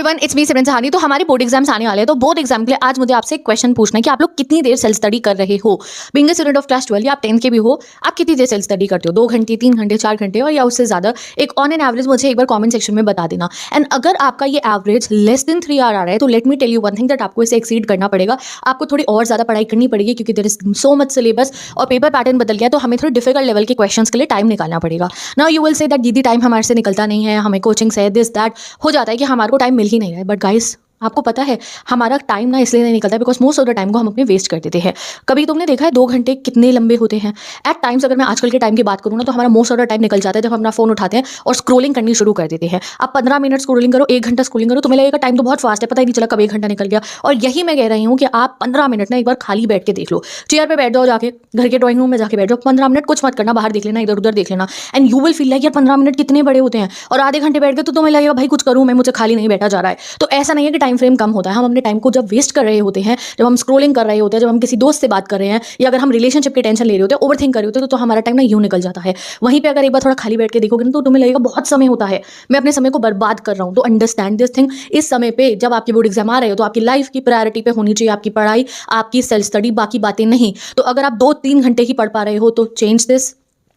Everyone, it's me सिमरन सहानी। तो हमारे board exams आने वाले हैं, तो बोर्ड एग्जाम के लिए आज मुझे आपसे एक क्वेश्चन पूछना है कि आप लोग कितनी देर सेल्फ स्टडी कर रहे हो। Being a student of class 12 या आप 10th के भी हो, आप कितनी देर सेल्फ स्टडी करते हो? 2 घंटे, 3 घंटे, 4 घंटे और या उससे ज़्यादा? एक ऑन एन एवरेज मुझे एक बार कमेंट सेक्शन में बता देना। एंड अगर आपका ये एवरेज लेस देन 3 आवर आ रहा है, तो let me tell you one thing that आपको इसे एक्सीड करना पड़ेगा। आपको थोड़ी और ज़्यादा पढ़ाई करनी पड़ेगी क्योंकि there is so much syllabus और पेपर पैटर्न बदल गया, तो हमें थोड़ी डिफिकल्ट लेवल के क्वेश्चन के लिए टाइम निकालना पड़ेगा। Now you will say that दीदी टाइम हमारे से निकलता नहीं है, हमें कोचिंग से दिस दैट हो जाता है कि हमारे को टाइम मिल ही नहीं रहा है। बट गाइस, आपको पता है हमारा टाइम ना इसलिए नहीं निकलता because most of the time को हम अपने वेस्ट कर देते हैं। कभी तुमने देखा है 2 घंटे कितने लंबे होते हैं? एट टाइम्स अगर मैं आजकल के टाइम की बात करूँ ना, तो हमारा मोस्ट ऑफ द टाइम निकल जाता है जब हम अपना फोन उठाते हैं और स्क्रोलिंग करनी शुरू कर देते हैं। आप 15 मिनट स्क्रोलिंग करो, 1 घंटा स्क्रोलिंग करो, तुम्हें लगेगा टाइम तो बहुत फास्ट है, पता ही नहीं चला कब 1 घंटा निकल गया। और यही मैं कह रही हूँ कि आप 15 मिनट ना एक बार खाली बैठ के देख लो, चेयर पर बैठ जाओ, जाके घर के ड्राइंग रूम में जाके बैठ जाओ, 15 मिनट कुछ मत करना, बाहर देख लेना, इधर उधर देख लेना, and you will feel like यार 15 मिनट कितने बड़े होते हैं। और आधे घंटे बैठ गए तो तुम्हें लगेगा भाई कुछ करूँ मैं, मुझे खाली नहीं बैठा जा रहा है। तो ऐसा नहीं है कि टाइम फ्रेम कम होता है, हम अपने टाइम को जब वेस्ट कर रहे होते हैं, जब हम स्क्रोलिंग कर रहे होते हैं, जब हम किसी दोस्त से बात कर रहे हैं, या अगर हम रिलेशनशिप की टेंशन ले रहे होते हैं, ओवरथिंक कर रहे होते हैं, तो हमारा टाइम ना यूं निकल जाता है। वहीं पे अगर एक बार थोड़ा खाली बैठ के देखोगे ना, तो तुम्हें लगेगा बहुत समय होता है, मैं अपने समय को बर्बाद कर रहा हूं। तो अंडरस्टैंड दिस थिंग। इस समय पे जब आपके बोर्ड एग्जाम आ रहे हो, तो आपकी लाइफ की प्रायोरिटी पे होनी चाहिए आपकी पढ़ाई, आपकी सेल्फ स्टडी, बाकी बातें नहीं। तो अगर आप 2-3 घंटे ही पढ़ पा रहे हो, तो चेंज दिस।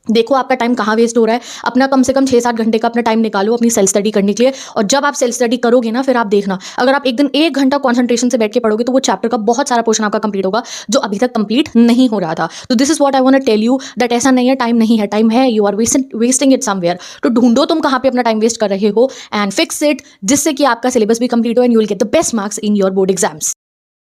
देखो आपका टाइम कहाँ वेस्ट हो रहा है। अपना कम से कम 6-7 घंटे का अपना टाइम निकालो अपनी सेल्फ स्टडी करने के लिए। और जब आप सेल्फ स्टडी करोगे ना, फिर आप देखना, अगर आप एक दिन 1 घंटा कॉन्सेंट्रेशन से बैठ के पढ़ोगे, तो वो चैप्टर का बहुत सारा पोर्शन आपका कंप्लीट होगा जो अभी तक कंप्लीट नहीं हो रहा था। तो this is what I want to tell you, that ऐसा नहीं है टाइम नहीं है, टाइम है, you are wasting it somewhere. तो ढूंढो तुम कहाँ पे अपना टाइम वेस्ट कर रहे हो एंड फिक्स इट, जिससे कि आपका सिलेबस भी कंप्लीट हो and you will get the best marks in your board exams.